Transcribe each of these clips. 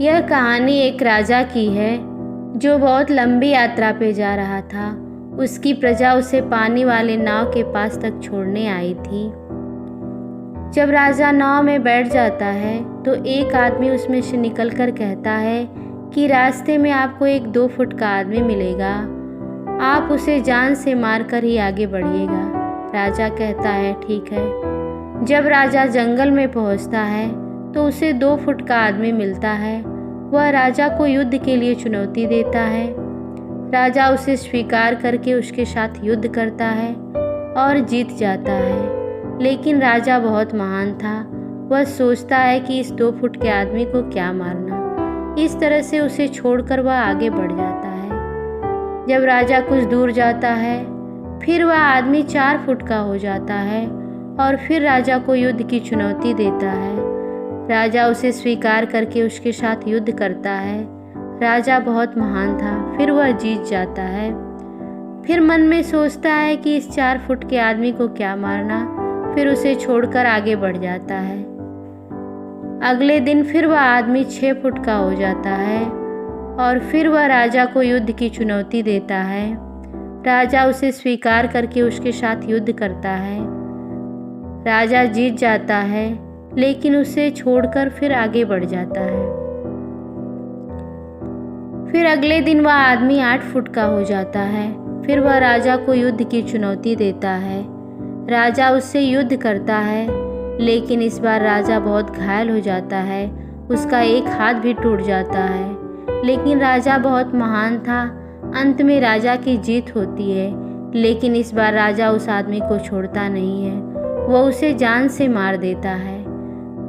यह कहानी एक राजा की है जो बहुत लंबी यात्रा पे जा रहा था। उसकी प्रजा उसे पानी वाले नाव के पास तक छोड़ने आई थी। जब राजा नाव में बैठ जाता है तो एक आदमी उसमें से निकलकर कहता है कि रास्ते में आपको एक 2 फुट का आदमी मिलेगा, आप उसे जान से मारकर ही आगे बढ़िएगा। राजा कहता है ठीक है। जब राजा जंगल में पहुंचता है तो उसे 2 फुट का आदमी मिलता है। वह राजा को युद्ध के लिए चुनौती देता है। राजा उसे स्वीकार करके उसके साथ युद्ध करता है और जीत जाता है। लेकिन राजा बहुत महान था। वह सोचता है कि इस 2 फुट के आदमी को क्या मारना। इस तरह से उसे छोड़कर वह आगे बढ़ जाता है। जब राजा कुछ दूर जाता है फिर वह आदमी 4 फुट का हो जाता है और फिर राजा को युद्ध की चुनौती देता है। राजा उसे स्वीकार करके उसके साथ युद्ध करता है। राजा बहुत महान था, फिर वह जीत जाता है। फिर मन में सोचता है कि इस 4 फुट के आदमी को क्या मारना, फिर उसे छोड़कर आगे बढ़ जाता है। अगले दिन फिर वह आदमी 6 फुट का हो जाता है और फिर वह राजा को युद्ध की चुनौती देता है। राजा उसे स्वीकार करके उसके साथ युद्ध करता है। राजा जीत जाता है लेकिन उसे छोड़कर फिर आगे बढ़ जाता है। फिर अगले दिन वह आदमी 8 फुट का हो जाता है। फिर वह राजा को युद्ध की चुनौती देता है। राजा उससे युद्ध करता है लेकिन इस बार राजा बहुत घायल हो जाता है। उसका एक हाथ भी टूट जाता है। लेकिन राजा बहुत महान था। अंत में राजा की जीत होती है। लेकिन इस बार राजा उस आदमी को छोड़ता नहीं है, वह उसे जान से मार देता है।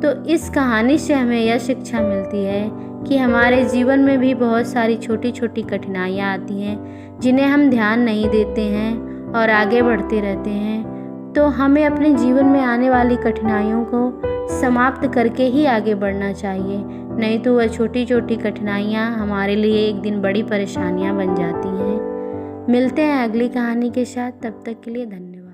तो इस कहानी से हमें यह शिक्षा मिलती है कि हमारे जीवन में भी बहुत सारी छोटी छोटी कठिनाइयाँ आती हैं जिन्हें हम ध्यान नहीं देते हैं और आगे बढ़ते रहते हैं। तो हमें अपने जीवन में आने वाली कठिनाइयों को समाप्त करके ही आगे बढ़ना चाहिए, नहीं तो वह छोटी छोटी कठिनाइयाँ हमारे लिए एक दिन बड़ी परेशानियाँ बन जाती हैं। मिलते हैं अगली कहानी के साथ, तब तक के लिए धन्यवाद।